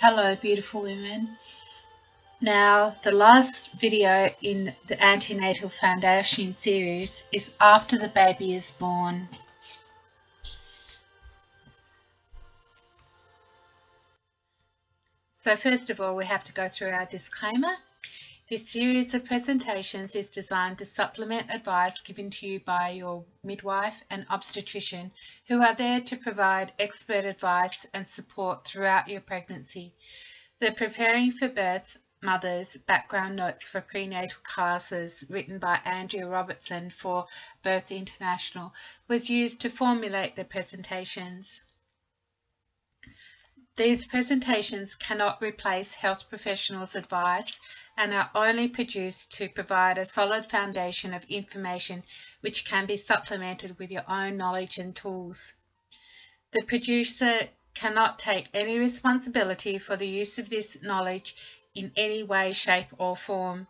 Hello beautiful women. Now the last video in the antenatal foundation series is after the baby is born. So first of all we have to go through our disclaimer. This series of presentations is designed to supplement advice given to you by your midwife and obstetrician who are there to provide expert advice and support throughout your pregnancy. The Preparing for Birth Mothers Background Notes for Prenatal Classes, written by Andrea Robertson for Birth International, was used to formulate the presentations. These presentations cannot replace health professionals' advice and are only produced to provide a solid foundation of information which can be supplemented with your own knowledge and tools. The producer cannot take any responsibility for the use of this knowledge in any way, shape or form.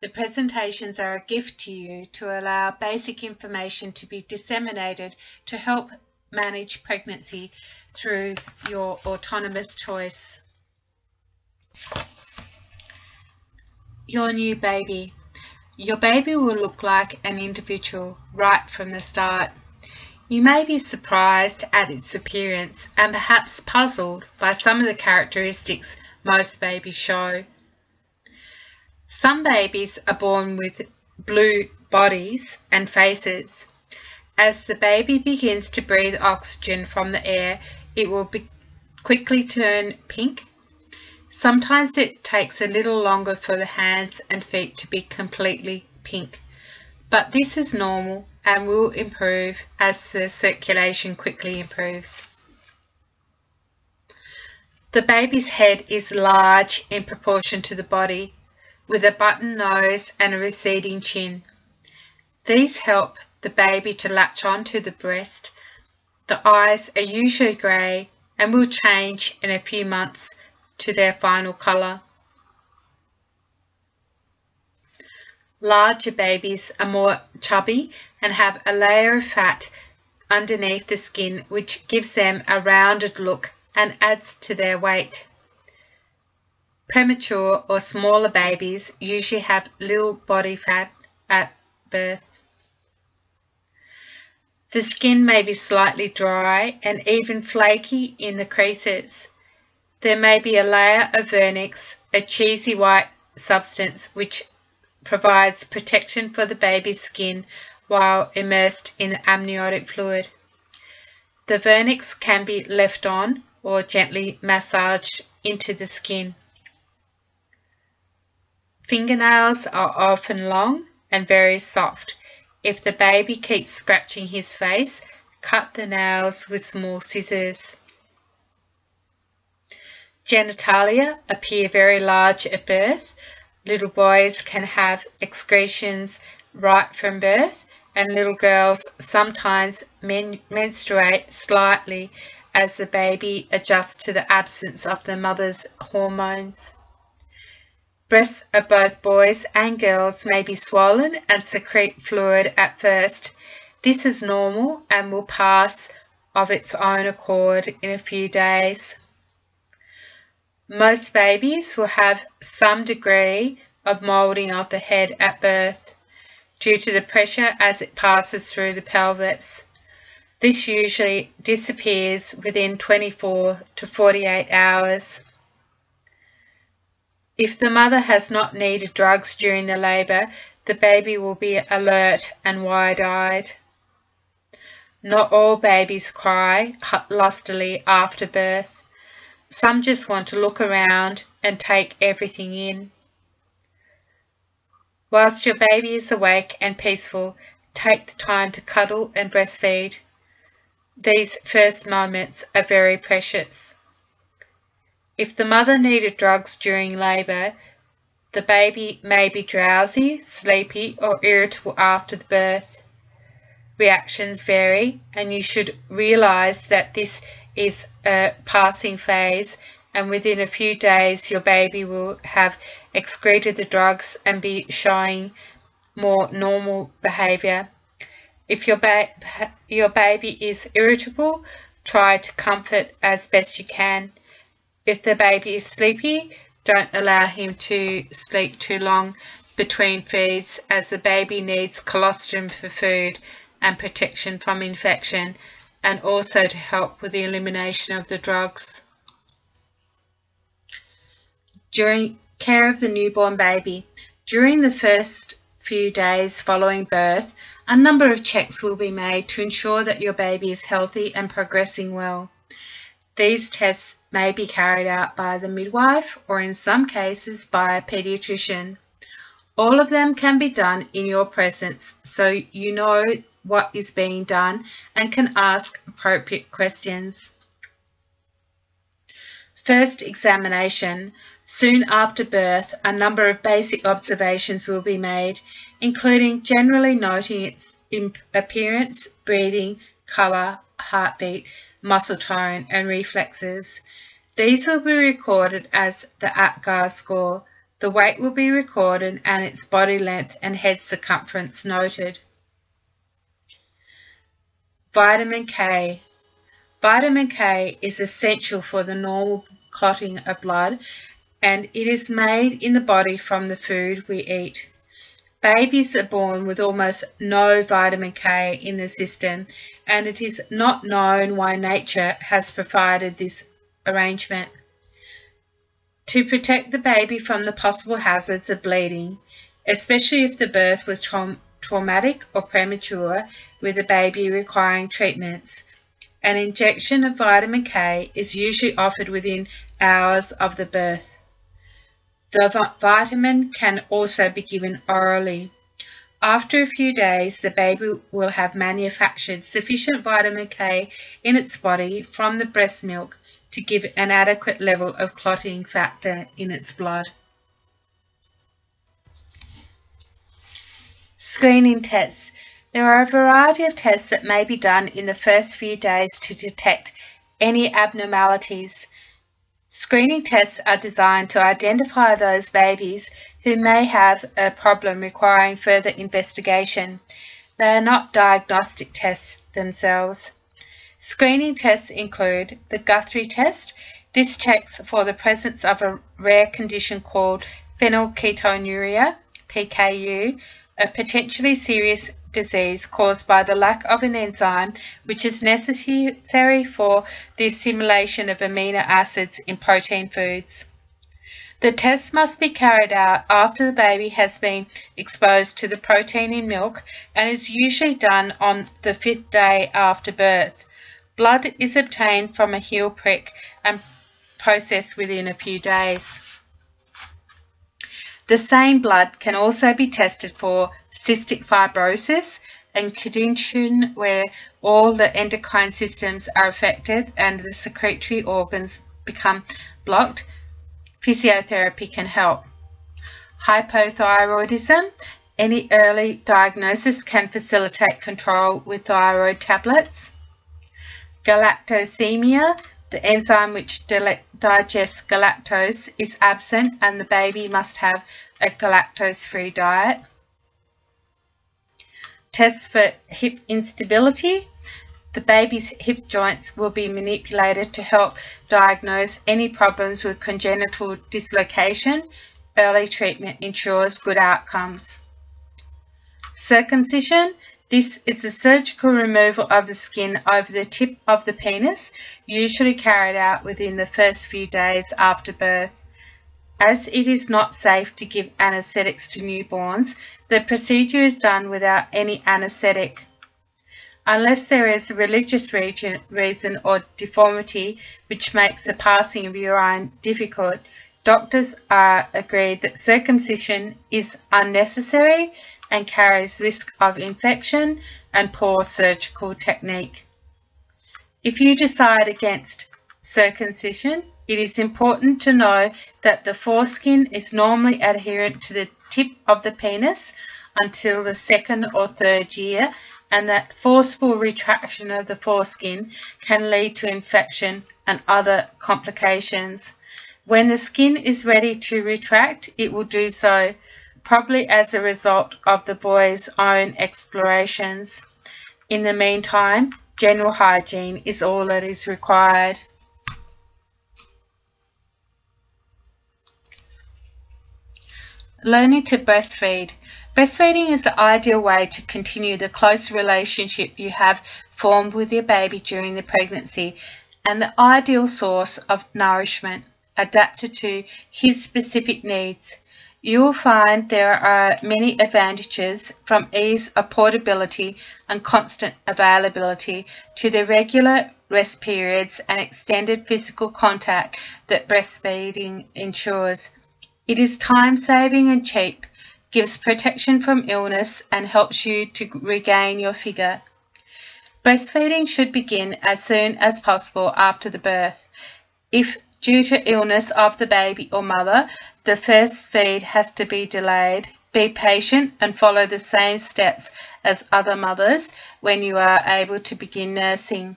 The presentations are a gift to you to allow basic information to be disseminated to help manage pregnancy through your autonomous choice. Your new baby. Your baby will look like an individual right from the start. You may be surprised at its appearance and perhaps puzzled by some of the characteristics most babies show. Some babies are born with blue bodies and faces. As the baby begins to breathe oxygen from the air, it will quickly turn pink. Sometimes it takes a little longer for the hands and feet to be completely pink, but this is normal and will improve as the circulation quickly improves. The baby's head is large in proportion to the body, with a button nose and a receding chin. These help the baby to latch onto the breast. The eyes are usually grey and will change in a few months to their final colour. Larger babies are more chubby and have a layer of fat underneath the skin which gives them a rounded look and adds to their weight. Premature or smaller babies usually have little body fat at birth. The skin may be slightly dry and even flaky in the creases. There may be a layer of vernix, a cheesy white substance which provides protection for the baby's skin while immersed in amniotic fluid. The vernix can be left on or gently massaged into the skin. Fingernails are often long and very soft. If the baby keeps scratching his face, cut the nails with small scissors. Genitalia appear very large at birth. Little boys can have excretions right from birth, and little girls sometimes menstruate slightly as the baby adjusts to the absence of the mother's hormones. Breasts of both boys and girls may be swollen and secrete fluid at first. This is normal and will pass of its own accord in a few days. Most babies will have some degree of moulding of the head at birth due to the pressure as it passes through the pelvis. This usually disappears within 24 to 48 hours. If the mother has not needed drugs during the labour, the baby will be alert and wide-eyed. Not all babies cry lustily after birth. Some just want to look around and take everything in. Whilst your baby is awake and peaceful, take the time to cuddle and breastfeed. These first moments are very precious. If the mother needed drugs during labour, the baby may be drowsy, sleepy or irritable after the birth. Reactions vary and you should realise that this is a passing phase, and within a few days your baby will have excreted the drugs and be showing more normal behaviour. If your baby is irritable, try to comfort as best you can. If the baby is sleepy, don't allow him to sleep too long between feeds, as the baby needs colostrum for food and protection from infection, and also to help with the elimination of the drugs. During care of the newborn baby, during the first few days following birth, a number of checks will be made to ensure that your baby is healthy and progressing well. These tests may be carried out by the midwife or in some cases by a paediatrician. All of them can be done in your presence, so you know what is being done and can ask appropriate questions. First examination. Soon after birth, a number of basic observations will be made, including generally noting its appearance, breathing, colour, heartbeat, muscle tone and reflexes. These will be recorded as the APGAR score. The weight will be recorded and its body length and head circumference noted. Vitamin K. Vitamin K is essential for the normal clotting of blood, and it is made in the body from the food we eat. Babies are born with almost no vitamin K in the system, and it is not known why nature has provided this arrangement. To protect the baby from the possible hazards of bleeding, especially if the birth was traumatic or premature, with the baby requiring treatments, an injection of vitamin K is usually offered within hours of the birth. The vitamin can also be given orally. After a few days, the baby will have manufactured sufficient vitamin K in its body from the breast milk to give an adequate level of clotting factor in its blood. Screening tests. There are a variety of tests that may be done in the first few days to detect any abnormalities. Screening tests are designed to identify those babies who may have a problem requiring further investigation. They are not diagnostic tests themselves. Screening tests include the Guthrie test. This checks for the presence of a rare condition called phenylketonuria, PKU, a potentially serious disease caused by the lack of an enzyme which is necessary for the assimilation of amino acids in protein foods. The test must be carried out after the baby has been exposed to the protein in milk and is usually done on the 5th day after birth. Blood is obtained from a heel prick and processed within a few days. The same blood can also be tested for cystic fibrosis, a condition where all the endocrine systems are affected and the secretory organs become blocked. Physiotherapy can help. Hypothyroidism. Any early diagnosis can facilitate control with thyroid tablets. Galactosemia. The enzyme which digests galactose is absent and the baby must have a galactose-free diet. Tests for hip instability. The baby's hip joints will be manipulated to help diagnose any problems with congenital dislocation. Early treatment ensures good outcomes. Circumcision. This is a surgical removal of the skin over the tip of the penis, usually carried out within the first few days after birth. As it is not safe to give anaesthetics to newborns, the procedure is done without any anaesthetic. Unless there is a religious reason or deformity which makes the passing of urine difficult, doctors are agreed that circumcision is unnecessary and carries risk of infection and poor surgical technique. If you decide against circumcision, it is important to know that the foreskin is normally adherent to the tip of the penis until the 2nd or 3rd year, and that forceful retraction of the foreskin can lead to infection and other complications. When the skin is ready to retract, it will do so, probably as a result of the boy's own explorations. In the meantime, general hygiene is all that is required. Learning to breastfeed. Breastfeeding is the ideal way to continue the close relationship you have formed with your baby during the pregnancy and the ideal source of nourishment adapted to his specific needs. You will find there are many advantages from ease of portability and constant availability to the regular rest periods and extended physical contact that breastfeeding ensures. It is time-saving and cheap, gives protection from illness and helps you to regain your figure. Breastfeeding should begin as soon as possible after the birth. If due to illness of the baby or mother, the first feed has to be delayed, be patient and follow the same steps as other mothers when you are able to begin nursing.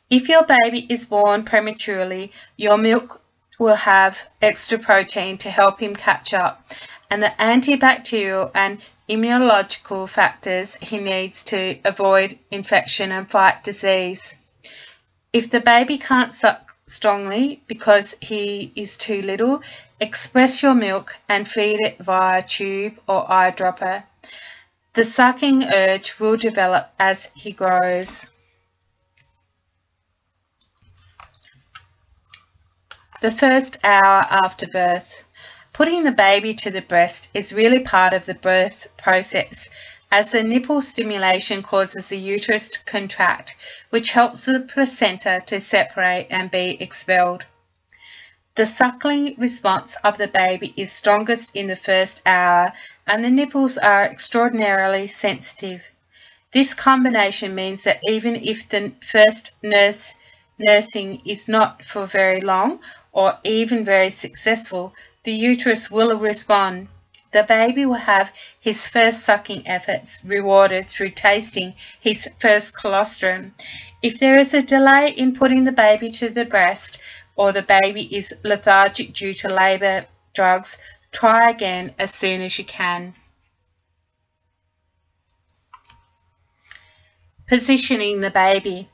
If your baby is born prematurely, your milk will have extra protein to help him catch up, and the antibacterial and immunological factors he needs to avoid infection and fight disease. If the baby can't suck strongly because he is too little, express your milk and feed it via tube or eyedropper. The sucking urge will develop as he grows. The first hour after birth. Putting the baby to the breast is really part of the birth process, as the nipple stimulation causes the uterus to contract, which helps the placenta to separate and be expelled. The suckling response of the baby is strongest in the first hour, and the nipples are extraordinarily sensitive. This combination means that even if the first nursing is not for very long or even very successful, the uterus will respond. The baby will have his first sucking efforts rewarded through tasting his first colostrum. If there is a delay in putting the baby to the breast, or the baby is lethargic due to labour drugs, try again as soon as you can. Positioning the baby.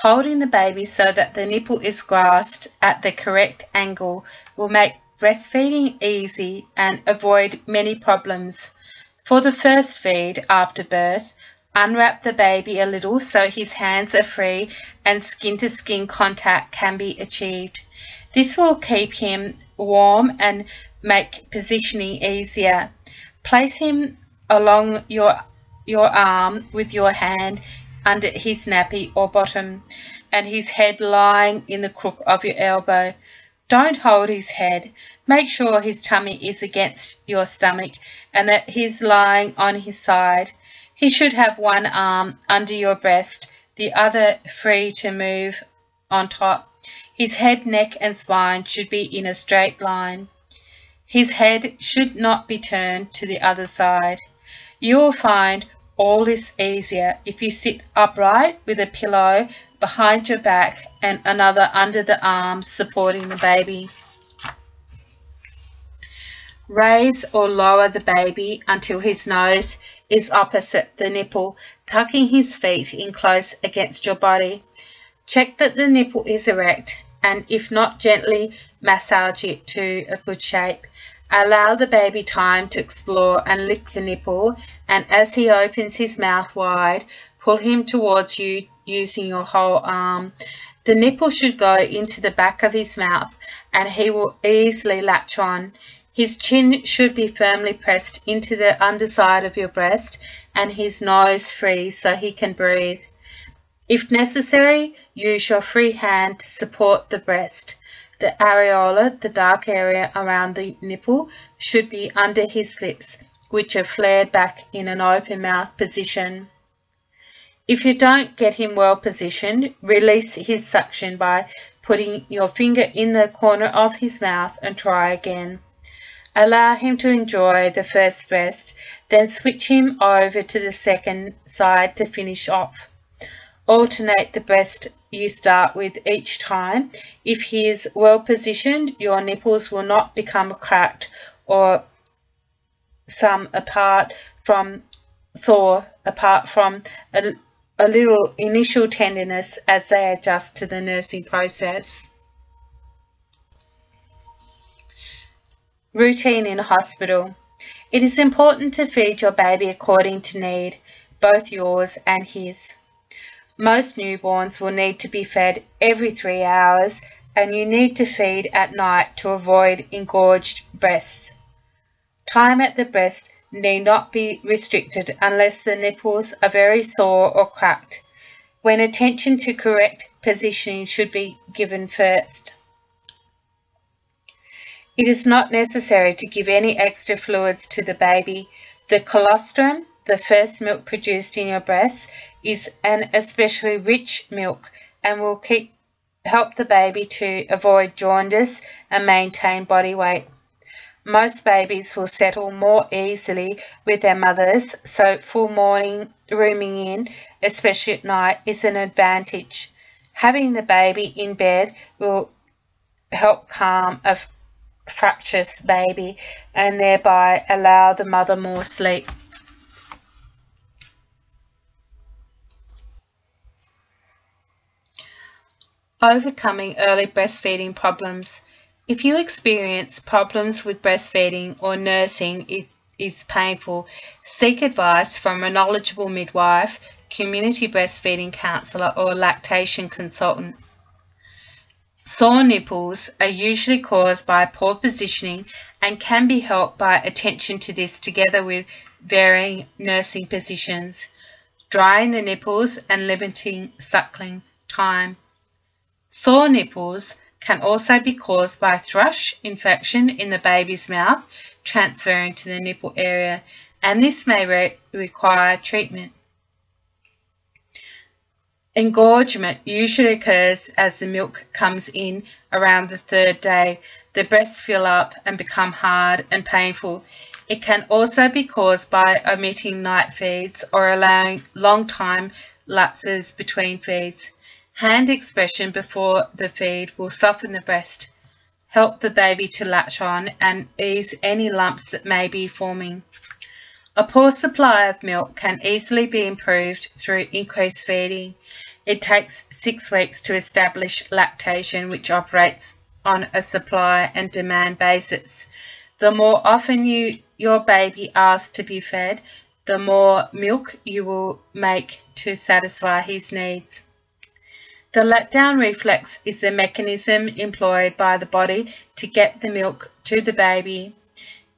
Holding the baby so that the nipple is grasped at the correct angle will make breastfeeding easy and avoid many problems. For the first feed after birth, unwrap the baby a little so his hands are free and skin-to-skin contact can be achieved. This will keep him warm and make positioning easier. Place him along your arm with your hand under his nappy or bottom, and his head lying in the crook of your elbow. Don't hold his head. Make sure his tummy is against your stomach and that he's lying on his side. He should have one arm under your breast, the other free to move on top. His head, neck and spine should be in a straight line. His head should not be turned to the other side. You will find all this easier if you sit upright with a pillow behind your back and another under the arms supporting the baby. Raise or lower the baby until his nose is opposite the nipple, tucking his feet in close against your body. Check that the nipple is erect, and if not, gently massage it to a good shape. Allow the baby time to explore and lick the nipple, and as he opens his mouth wide, pull him towards you using your whole arm. The nipple should go into the back of his mouth and he will easily latch on. His chin should be firmly pressed into the underside of your breast and his nose free so he can breathe. If necessary, use your free hand to support the breast. The areola, the dark area around the nipple, should be under his lips, which are flared back in an open mouth position. If you don't get him well positioned, release his suction by putting your finger in the corner of his mouth and try again. Allow him to enjoy the first breast, then switch him over to the second side to finish off. Alternate the breast you start with each time. If he is well positioned, your nipples will not become cracked or sore apart from a little initial tenderness as they adjust to the nursing process. Routine in hospital. It is important to feed your baby according to need, both yours and his. Most newborns will need to be fed every 3 hours, and you need to feed at night to avoid engorged breasts. Time at the breast need not be restricted unless the nipples are very sore or cracked, when attention to correct positioning should be given first. It is not necessary to give any extra fluids to the baby. The colostrum, the first milk produced in your breast, is an especially rich milk and will help the baby to avoid jaundice and maintain body weight. Most babies will settle more easily with their mothers, so full morning rooming in, especially at night, is an advantage. Having the baby in bed will help calm a fractious baby and thereby allow the mother more sleep. Overcoming early breastfeeding problems. If you experience problems with breastfeeding or nursing it is painful, seek advice from a knowledgeable midwife, community breastfeeding counsellor or lactation consultant. Sore nipples are usually caused by poor positioning and can be helped by attention to this together with varying nursing positions, drying the nipples and limiting suckling time. Sore nipples can also be caused by thrush infection in the baby's mouth transferring to the nipple area, and this may require treatment. Engorgement usually occurs as the milk comes in around the 3rd day. The breasts fill up and become hard and painful. It can also be caused by omitting night feeds or allowing long time lapses between feeds. Hand expression before the feed will soften the breast, help the baby to latch on, and ease any lumps that may be forming. A poor supply of milk can easily be improved through increased feeding. It takes 6 weeks to establish lactation, which operates on a supply and demand basis. The more often your baby asks to be fed, the more milk you will make to satisfy his needs. The letdown reflex is the mechanism employed by the body to get the milk to the baby.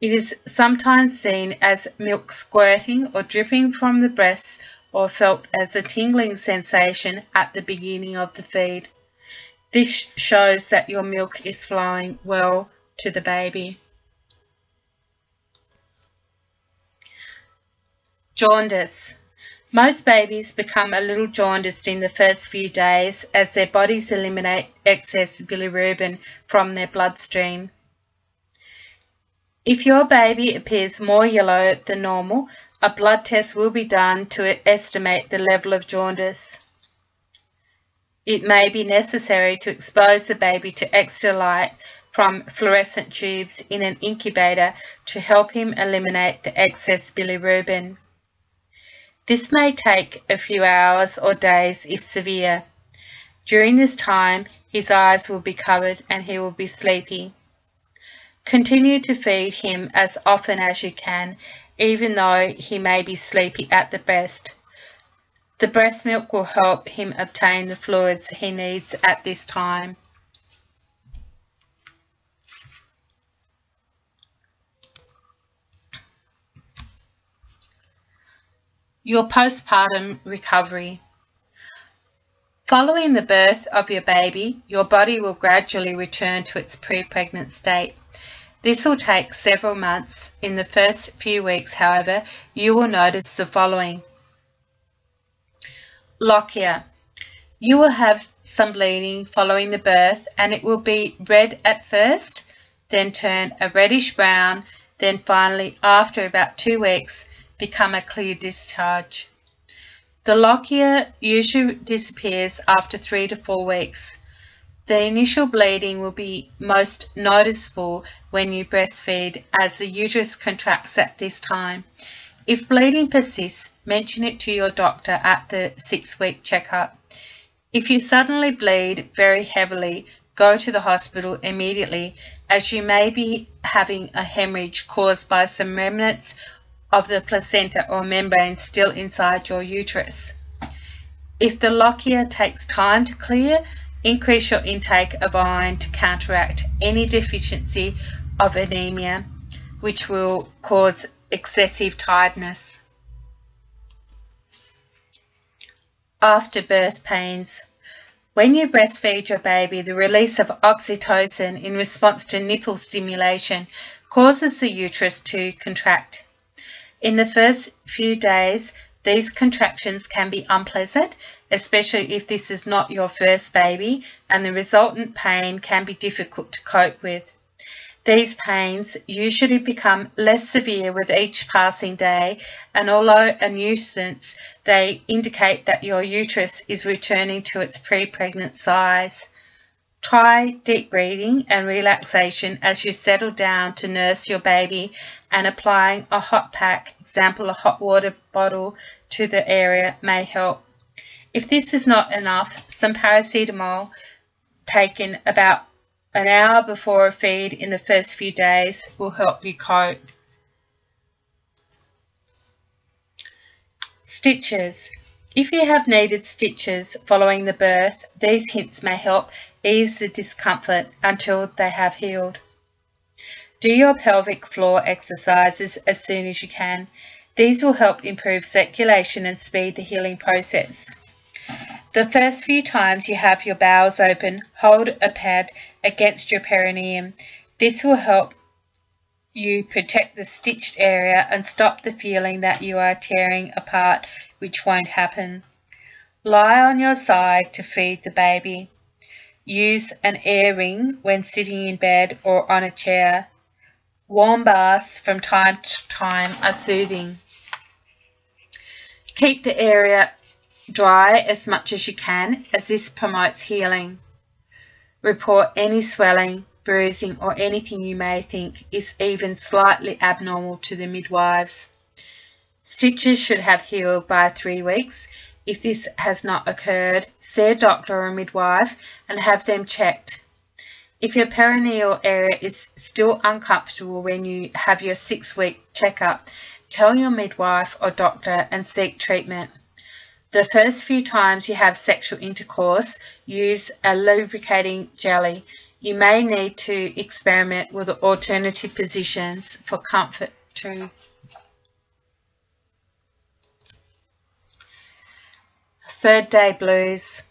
It is sometimes seen as milk squirting or dripping from the breasts, or felt as a tingling sensation at the beginning of the feed. This shows that your milk is flowing well to the baby. Jaundice. Most babies become a little jaundiced in the first few days as their bodies eliminate excess bilirubin from their bloodstream. If your baby appears more yellow than normal, a blood test will be done to estimate the level of jaundice. It may be necessary to expose the baby to extra light from fluorescent tubes in an incubator to help him eliminate the excess bilirubin. This may take a few hours or days if severe. During this time, his eyes will be covered and he will be sleepy. Continue to feed him as often as you can, even though he may be sleepy at the breast. The breast milk will help him obtain the fluids he needs at this time. Your postpartum recovery. Following the birth of your baby, your body will gradually return to its pre-pregnant state. This will take several months. In the first few weeks, however, you will notice the following. Lochia. You will have some bleeding following the birth, and it will be red at first, then turn a reddish brown, then finally, after about 2 weeks, become a clear discharge. The lochia usually disappears after 3 to 4 weeks. The initial bleeding will be most noticeable when you breastfeed, as the uterus contracts at this time. If bleeding persists, mention it to your doctor at the 6-week checkup. If you suddenly bleed very heavily, go to the hospital immediately, as you may be having a hemorrhage caused by some remnants of the placenta or membrane still inside your uterus. If the lochia takes time to clear, increase your intake of iron to counteract any deficiency of anemia, which will cause excessive tiredness. After birth pains. When you breastfeed your baby, the release of oxytocin in response to nipple stimulation causes the uterus to contract. In the first few days, these contractions can be unpleasant, especially if this is not your first baby, and the resultant pain can be difficult to cope with. These pains usually become less severe with each passing day, and although a nuisance, they indicate that your uterus is returning to its pre-pregnant size. Try deep breathing and relaxation as you settle down to nurse your baby, and applying a hot pack, example a hot water bottle, to the area may help. If this is not enough, some paracetamol taken about an hour before a feed in the first few days will help you cope. Stitches. If you have needed stitches following the birth, these hints may help ease the discomfort until they have healed. Do your pelvic floor exercises as soon as you can. These will help improve circulation and speed the healing process. The first few times you have your bowels open, hold a pad against your perineum. This will help you protect the stitched area and stop the feeling that you are tearing apart, which won't happen. Lie on your side to feed the baby. Use an air ring when sitting in bed or on a chair. Warm baths from time to time are soothing. Keep the area dry as much as you can, as this promotes healing. Report any swelling, bruising, or anything you may think is even slightly abnormal to the midwives. Stitches should have healed by 3 weeks. If this has not occurred, see a doctor or a midwife and have them checked. If your perineal area is still uncomfortable when you have your 6-week checkup, tell your midwife or doctor and seek treatment. The first few times you have sexual intercourse, use a lubricating jelly. You may need to experiment with alternative positions for comfort too. Third day blues.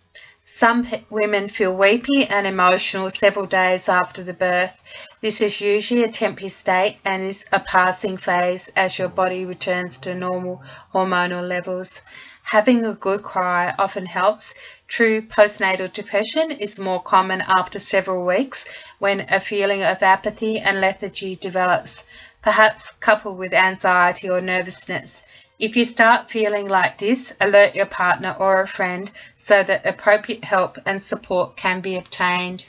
Some women feel weepy and emotional several days after the birth. This is usually a temporary state and is a passing phase as your body returns to normal hormonal levels. Having a good cry often helps. True postnatal depression is more common after several weeks, when a feeling of apathy and lethargy develops, perhaps coupled with anxiety or nervousness. If you start feeling like this, alert your partner or a friend so that appropriate help and support can be obtained.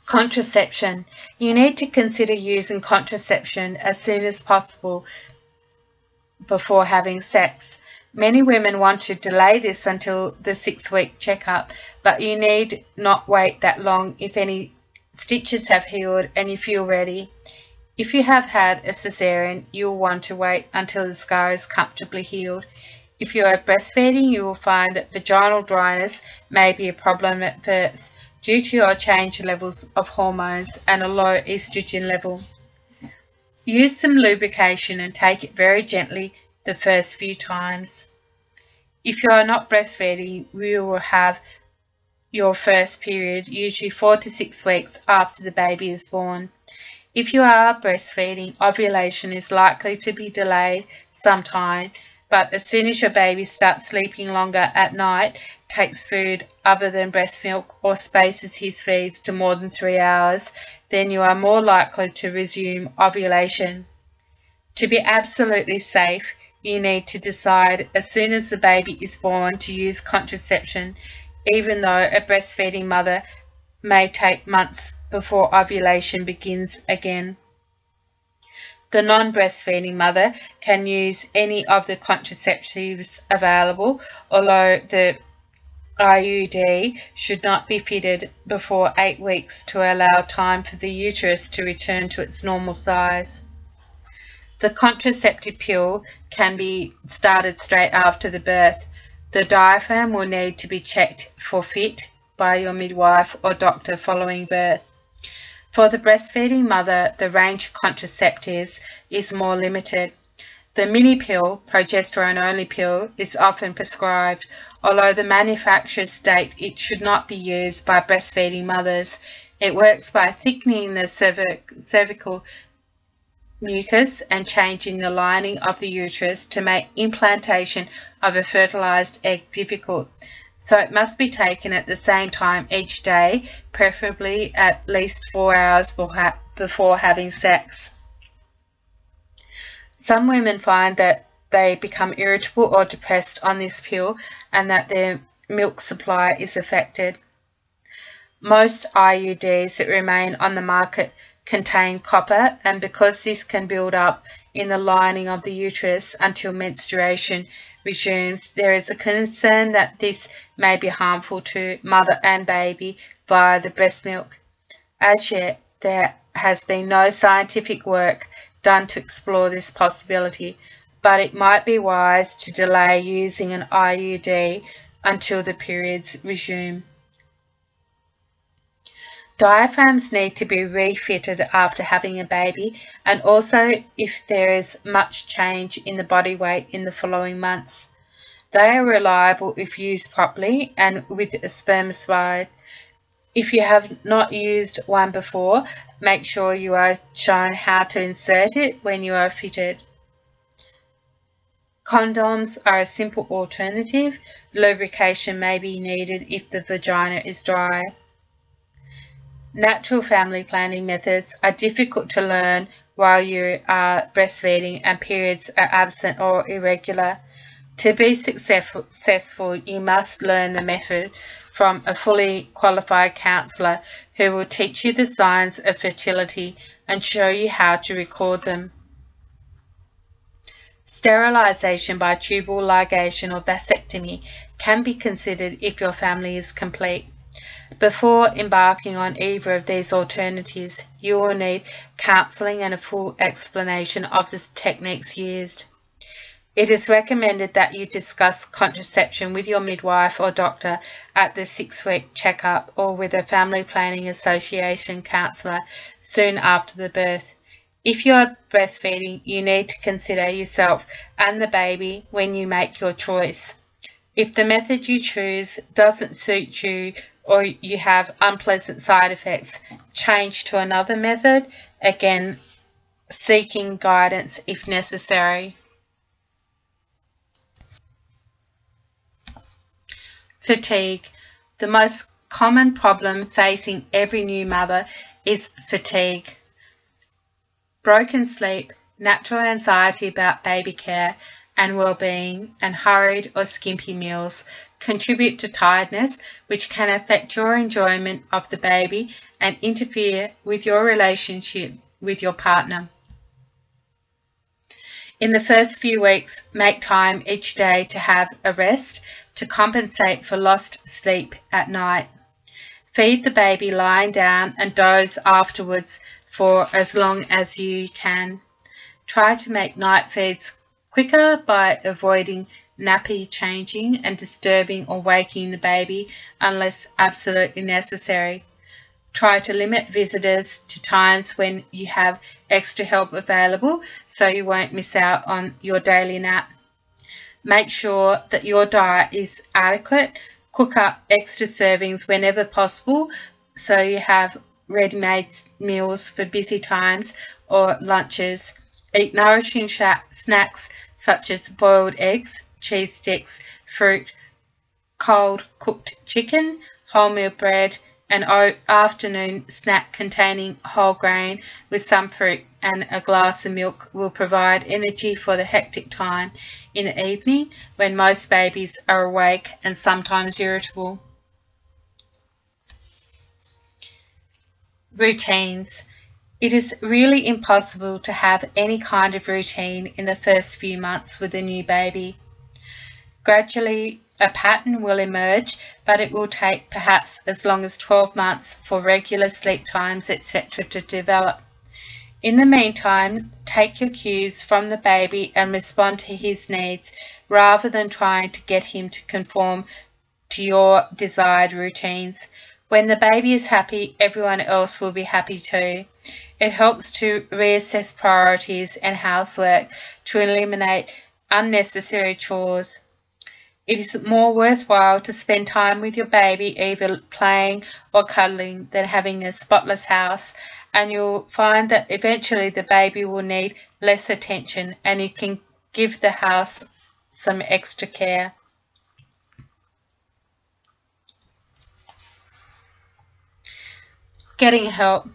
Contraception. You need to consider using contraception as soon as possible before having sex. Many women want to delay this until the 6-week checkup, but you need not wait that long if any stitches have healed and you feel ready. If you have had a cesarean, you will want to wait until the scar is comfortably healed. If you are breastfeeding, you will find that vaginal dryness may be a problem at first, due to your change levels of hormones and a low estrogen level. Use some lubrication and take it very gently the first few times. If you are not breastfeeding, you will have your first period, usually 4 to 6 weeks after the baby is born. If you are breastfeeding, ovulation is likely to be delayed some time, but as soon as your baby starts sleeping longer at night, takes food other than breast milk, or spaces his feeds to more than 3 hours, then you are more likely to resume ovulation. To be absolutely safe, you need to decide as soon as the baby is born to use contraception, even though a breastfeeding mother may take months before ovulation begins again. The non-breastfeeding mother can use any of the contraceptives available, although the IUD should not be fitted before 8 weeks to allow time for the uterus to return to its normal size. The contraceptive pill can be started straight after the birth. The diaphragm will need to be checked for fit by your midwife or doctor following birth. For the breastfeeding mother, the range of contraceptives is more limited. The mini pill, progesterone-only pill, is often prescribed, although the manufacturers state it should not be used by breastfeeding mothers. It works by thickening the cervical mucus and changing the lining of the uterus to make implantation of a fertilized egg difficult. So it must be taken at the same time each day, preferably at least 4 hours before having sex. Some women find that they become irritable or depressed on this pill and that their milk supply is affected. Most IUDs that remain on the market contain copper, and because this can build up in the lining of the uterus until menstruation resumes, there is a concern that this may be harmful to mother and baby via the breast milk. As yet, there has been no scientific work done to explore this possibility, but it might be wise to delay using an IUD until the periods resume. Diaphragms need to be refitted after having a baby, and also if there is much change in the body weight in the following months. They are reliable if used properly and with a spermicide. If you have not used one before, make sure you are shown how to insert it when you are fitted. Condoms are a simple alternative. Lubrication may be needed if the vagina is dry. Natural family planning methods are difficult to learn while you are breastfeeding and periods are absent or irregular. To be successful, you must learn the method from a fully qualified counsellor who will teach you the signs of fertility and show you how to record them. Sterilisation by tubal ligation or vasectomy can be considered if your family is complete. Before embarking on either of these alternatives, you will need counselling and a full explanation of the techniques used. It is recommended that you discuss contraception with your midwife or doctor at the 6-week checkup or with a Family Planning Association counsellor soon after the birth. If you are breastfeeding, you need to consider yourself and the baby when you make your choice. If the method you choose doesn't suit you or you have unpleasant side effects, change to another method, again seeking guidance if necessary. Fatigue. The most common problem facing every new mother is fatigue. Broken sleep, natural anxiety about baby care and well-being, and hurried or skimpy meals contribute to tiredness, which can affect your enjoyment of the baby and interfere with your relationship with your partner. In the first few weeks, make time each day to have a rest to compensate for lost sleep at night. Feed the baby lying down and doze afterwards for as long as you can. Try to make night feeds quicker by avoiding nappy changing and disturbing or waking the baby unless absolutely necessary. Try to limit visitors to times when you have extra help available so you won't miss out on your daily nap. Make sure that your diet is adequate. Cook up extra servings whenever possible so you have ready-made meals for busy times or lunches. Eat nourishing snacks such as boiled eggs, cheese sticks, fruit, cold cooked chicken, wholemeal bread, an afternoon snack containing whole grain with some fruit and a glass of milk will provide energy for the hectic time in the evening when most babies are awake and sometimes irritable. Routines. It is really impossible to have any kind of routine in the first few months with a new baby. Gradually A pattern will emerge, but it will take perhaps as long as 12 months for regular sleep times, etc. to develop. In the meantime, take your cues from the baby and respond to his needs rather than trying to get him to conform to your desired routines. When the baby is happy, everyone else will be happy too. It helps to reassess priorities and housework to eliminate unnecessary chores. It is more worthwhile to spend time with your baby either playing or cuddling than having a spotless house, and you'll find that eventually the baby will need less attention and you can give the house some extra care. Getting help.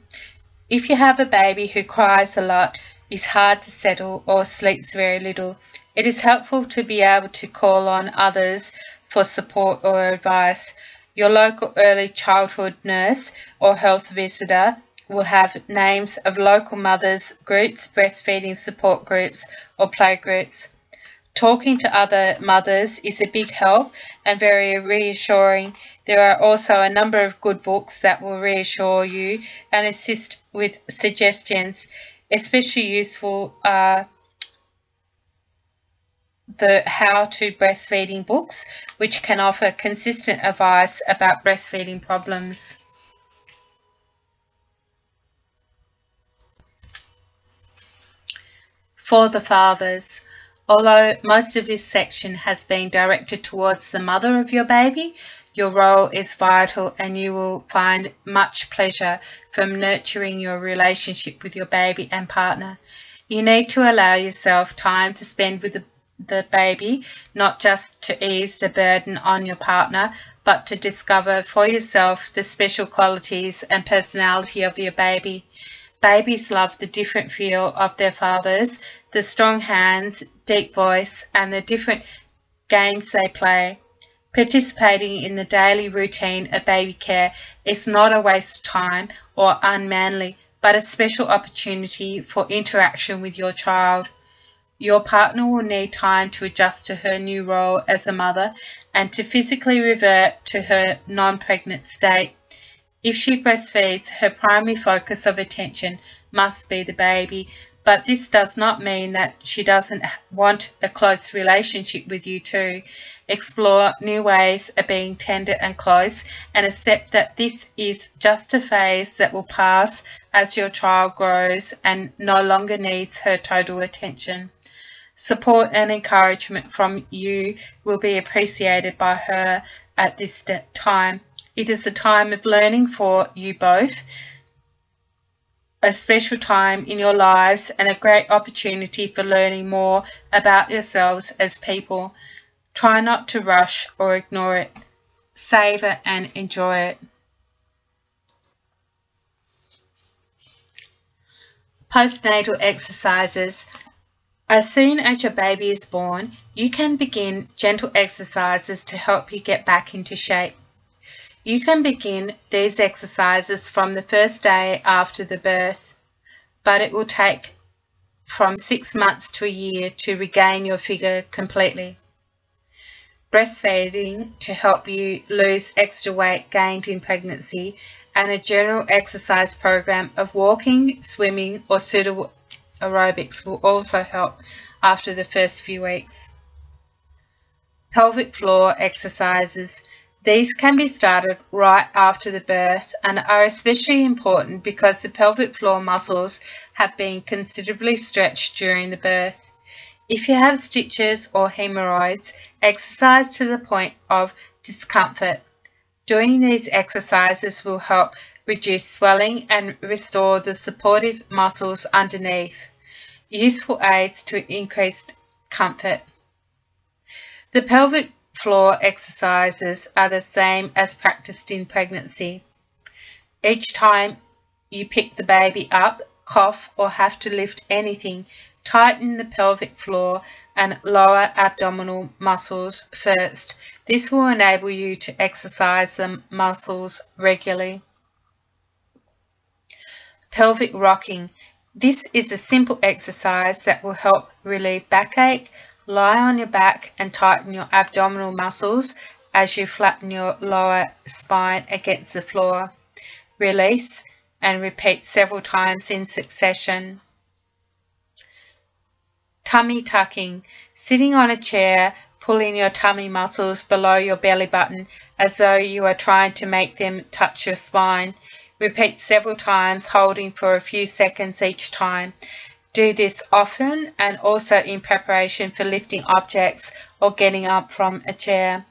If you have a baby who cries a lot, is hard to settle, or sleeps very little, it is helpful to be able to call on others for support or advice. Your local early childhood nurse or health visitor will have names of local mothers groups, breastfeeding support groups, or play groups. Talking to other mothers is a big help and very reassuring. There are also a number of good books that will reassure you and assist with suggestions. Especially useful are the How to Breastfeeding books, which can offer consistent advice about breastfeeding problems. For the fathers. Although most of this section has been directed towards the mother of your baby, your role is vital and you will find much pleasure from nurturing your relationship with your baby and partner. You need to allow yourself time to spend with the baby, not just to ease the burden on your partner, but to discover for yourself the special qualities and personality of your baby. Babies love the different feel of their fathers, the strong hands, deep voice, and the different games they play. Participating in the daily routine of baby care is not a waste of time or unmanly, but a special opportunity for interaction with your child. Your partner will need time to adjust to her new role as a mother and to physically revert to her non-pregnant state. If she breastfeeds, her primary focus of attention must be the baby, but this does not mean that she doesn't want a close relationship with you too. Explore new ways of being tender and close and accept that this is just a phase that will pass as your child grows and no longer needs her total attention. Support and encouragement from you will be appreciated by her at this time. It is a time of learning for you both, a special time in your lives and a great opportunity for learning more about yourselves as people. Try not to rush or ignore it. Savour and enjoy it. Postnatal exercises. As soon as your baby is born, you can begin gentle exercises to help you get back into shape. You can begin these exercises from the first day after the birth, but it will take from 6 months to a year to regain your figure completely. Breastfeeding to help you lose extra weight gained in pregnancy, and a general exercise program of walking, swimming or suitable aerobics will also help after the first few weeks. Pelvic floor exercises. These can be started right after the birth and are especially important because the pelvic floor muscles have been considerably stretched during the birth. If you have stitches or hemorrhoids, exercise to the point of discomfort. Doing these exercises will help reduce swelling and restore the supportive muscles underneath. Useful aids to increased comfort. The pelvic floor exercises are the same as practiced in pregnancy. Each time you pick the baby up, cough or have to lift anything, tighten the pelvic floor and lower abdominal muscles first. This will enable you to exercise the muscles regularly. Pelvic rocking. This is a simple exercise that will help relieve backache, Lie on your back and tighten your abdominal muscles as you flatten your lower spine against the floor. Release and repeat several times in succession. Tummy tucking. Sitting on a chair, pulling your tummy muscles below your belly button as though you are trying to make them touch your spine. Repeat several times, holding for a few seconds each time. Do this often and also in preparation for lifting objects or getting up from a chair.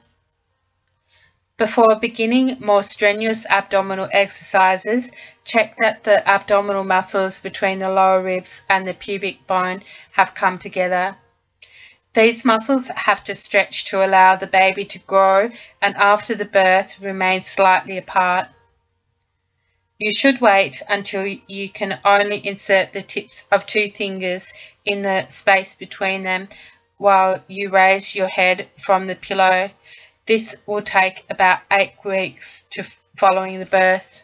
Before beginning more strenuous abdominal exercises, check that the abdominal muscles between the lower ribs and the pubic bone have come together. These muscles have to stretch to allow the baby to grow and after the birth remain slightly apart. You should wait until you can only insert the tips of 2 fingers in the space between them while you raise your head from the pillow. This will take about 8 weeks following the birth.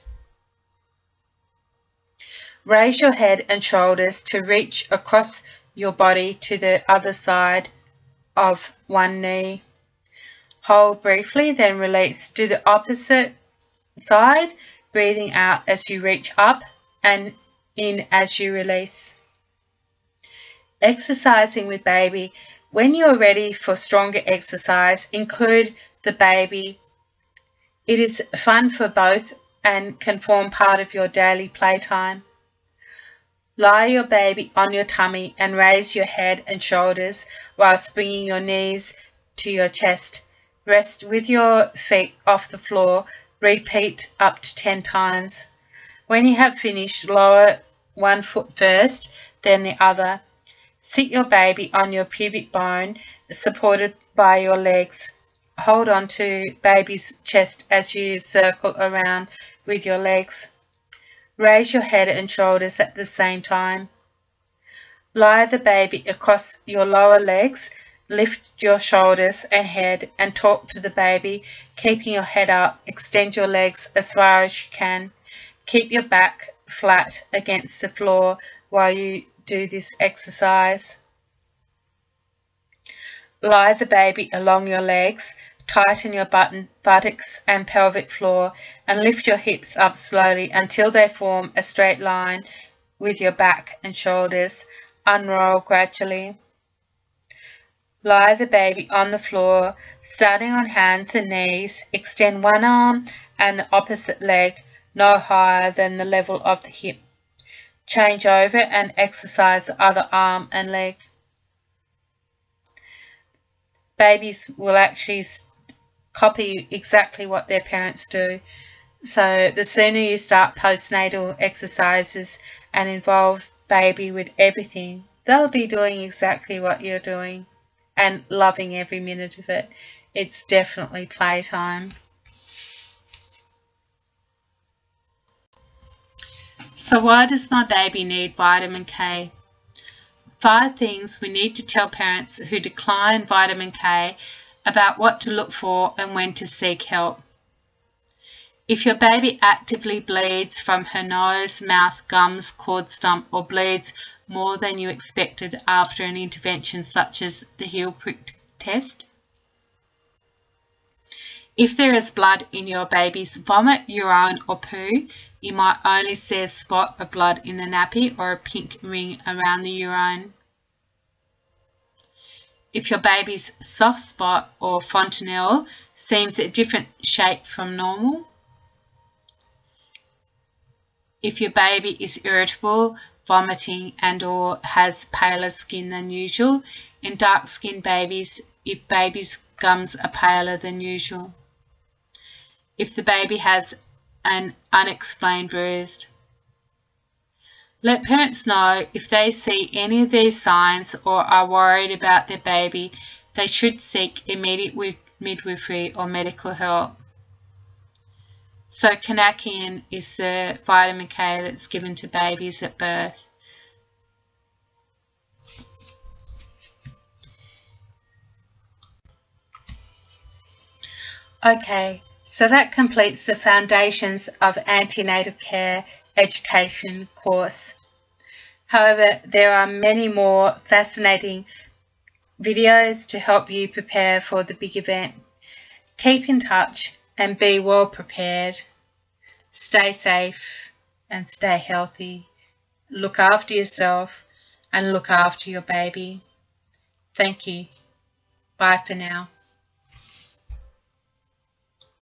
Raise your head and shoulders to reach across your body to the other side of one knee. Hold briefly, then release. Do the opposite side, breathing out as you reach up and in as you release. Exercising with baby. When you are ready for stronger exercise, include the baby. It is fun for both and can form part of your daily playtime. Lie your baby on your tummy and raise your head and shoulders whilst bringing your knees to your chest. Rest with your feet off the floor. Repeat up to 10 times. When you have finished, lower one foot first, then the other. Sit your baby on your pubic bone, supported by your legs. Hold on to baby's chest as you circle around with your legs. Raise your head and shoulders at the same time. Lie the baby across your lower legs. Lift your shoulders and head and talk to the baby, keeping your head up. Extend your legs as far as you can. Keep your back flat against the floor while you do this exercise. Lie the baby along your legs. Tighten your buttocks and pelvic floor and lift your hips up slowly until they form a straight line with your back and shoulders. Unroll gradually. Lie the baby on the floor, starting on hands and knees. Extend one arm and the opposite leg no higher than the level of the hip. Change over and exercise the other arm and leg. Babies will actually copy exactly what their parents do. So the sooner you start postnatal exercises and involve baby with everything, they'll be doing exactly what you're doing and loving every minute of it. It's definitely playtime. So why does my baby need vitamin K? 5 things we need to tell parents who decline vitamin K about what to look for and when to seek help. If your baby actively bleeds from her nose, mouth, gums, cord stump, or bleeds more than you expected after an intervention such as the heel prick test. If there is blood in your baby's vomit, urine, or poo, you might only see a spot of blood in the nappy or a pink ring around the urine. If your baby's soft spot or fontanelle seems a different shape from normal. If your baby is irritable, vomiting and or has paler skin than usual. In dark-skinned babies, if baby's gums are paler than usual. If the baby has an unexplained bruise. Let parents know if they see any of these signs or are worried about their baby, they should seek immediate midwifery or medical help. So Canakian is the vitamin K that's given to babies at birth. Okay, so that completes the Foundations of Antenatal Care education course. However, there are many more fascinating videos to help you prepare for the big event. Keep in touch and be well prepared. Stay safe and stay healthy. Look after yourself and look after your baby. Thank you. Bye for now.